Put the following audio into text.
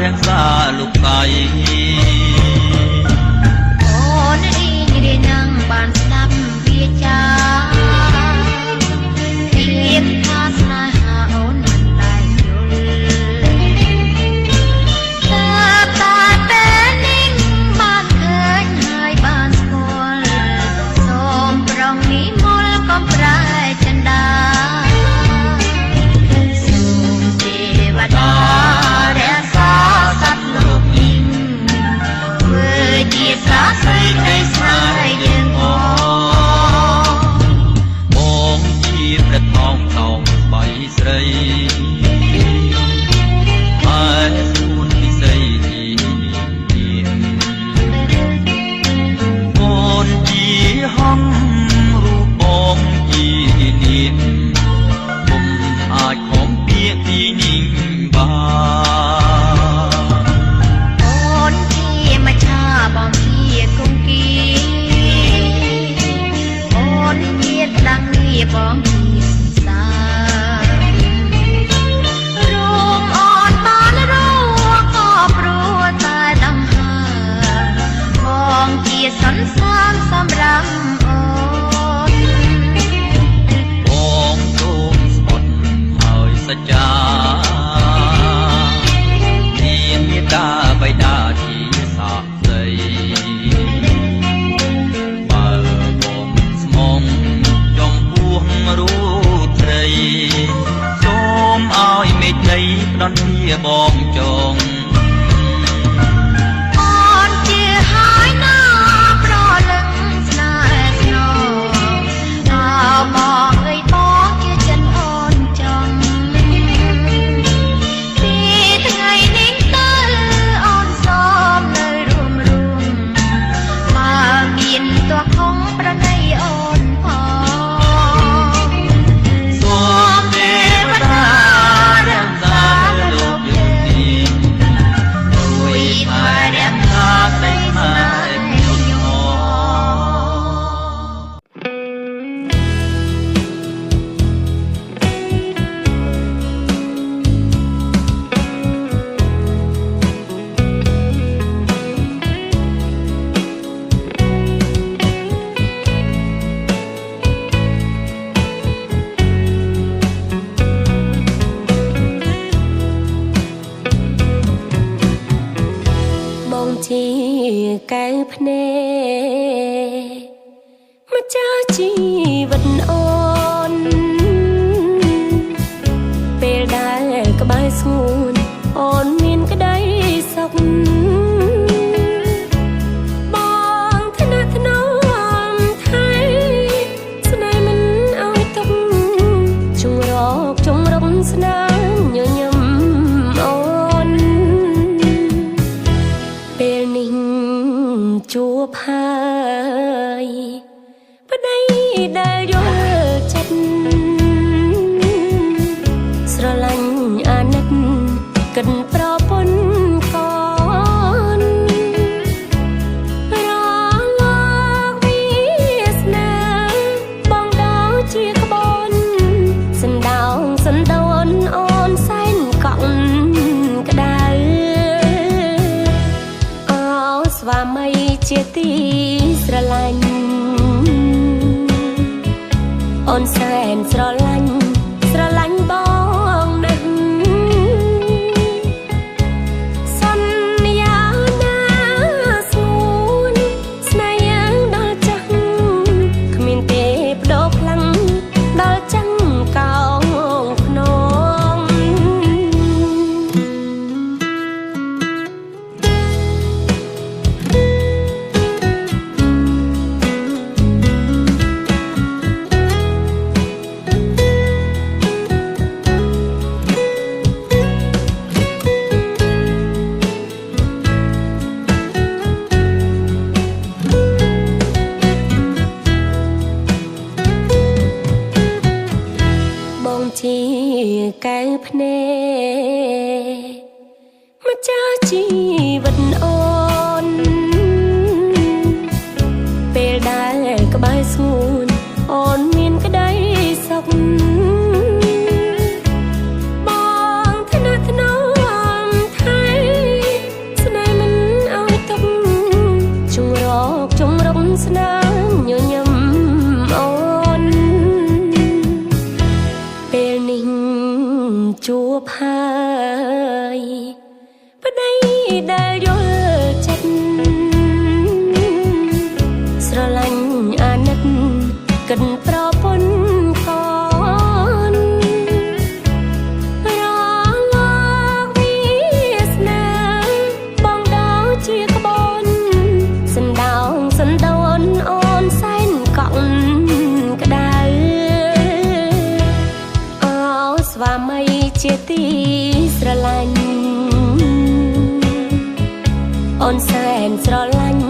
រក្សាលោកកៃអូនរីងរៀននឹងបានស្ដាប់វាចាភាពថាស្នេហាអូនមិនដែលយល់តែពេលនេះបានឃើញហើយបានស្គាល់សូមប្រងនិមលកុំប្រែចិន្តាសូមទេវតារក្សាសត្វលោកនេះធ្វើជាសាស្រីក្តីស្នេហ៍យើងបងជាព្រះថោងតោងបីស្រីហើយសួនពិសីអូនជាហំរូបបងជានាមពុំអាចខំពាក្យទីនេះបានអូនជាមច្ឆាបងជាគង្គាអូនជាត្រាំងងារបងជាសារួមអូនបានរួក៏ព្រោះតែដង្ហើបងជាសន្សានសម្រាប់អូនបងទូមស្បត់ហើយសច្ចាមានមេត្តាបិតាជាសាក្សីបើបងស្មងចំពោះរូបស្រីសូមឲ្យមេឃដីផ្ដន់ជាបងចងអូនជាហើយណាប្រលឹងស្នេហ៍ស្នងដល់បងអើយបងជាចិនអូនចង់ពីថ្ងៃនេះទៅអូនសូមនៅរួមបើមានទោះខំប្រណីអូនផងសូមទេវតារក្សាលោកយើងនេះជួយឲ្យរក្សាក្តីស្នេហ៍ខ្ញុំងបងជាកែវភ្នែកម្ចាស់ជីវិតអូនពេលដែលក្បែរស្ងួនអូនមានក្តីសុខបងថ្នាក់ថ្នមថៃស្នេហ៍មិនឲ្យទុកជងរកជងរំស្នាមញញឹមអូនពេលនេះជួបហើយប្តីដែលយល់ចិត្តស្រឡាញ់អាណិតកិនប្រពន្ធកូនរលកវាសនាបងដល់ជាក្បូនសណ្ដោងសណ្ដូនអូនសែនកក់ក្ដៅអោស្វាមីជាទីស្រឡាញ់អូនសែនស្រឡាញ់បងណាស់សន្យាណាស្ងួនស្នេហ៍យ៉ាងដល់ចាស់គ្មានទេបដូរខ្លាំងដល់ចាំងកោងខ្នង ប្តីដែលយល់ចិត្តស្រឡាញ់អាណិតកិនប្រពន្ធកូនរលាវាសនាបងដល់ជាក្បូនសណ្ដោងសណ្ដូនអូនសែនកក់ក្ដៅអោស្វាមីជាទីស្រឡាញ់អូនសែនស្រឡាញ់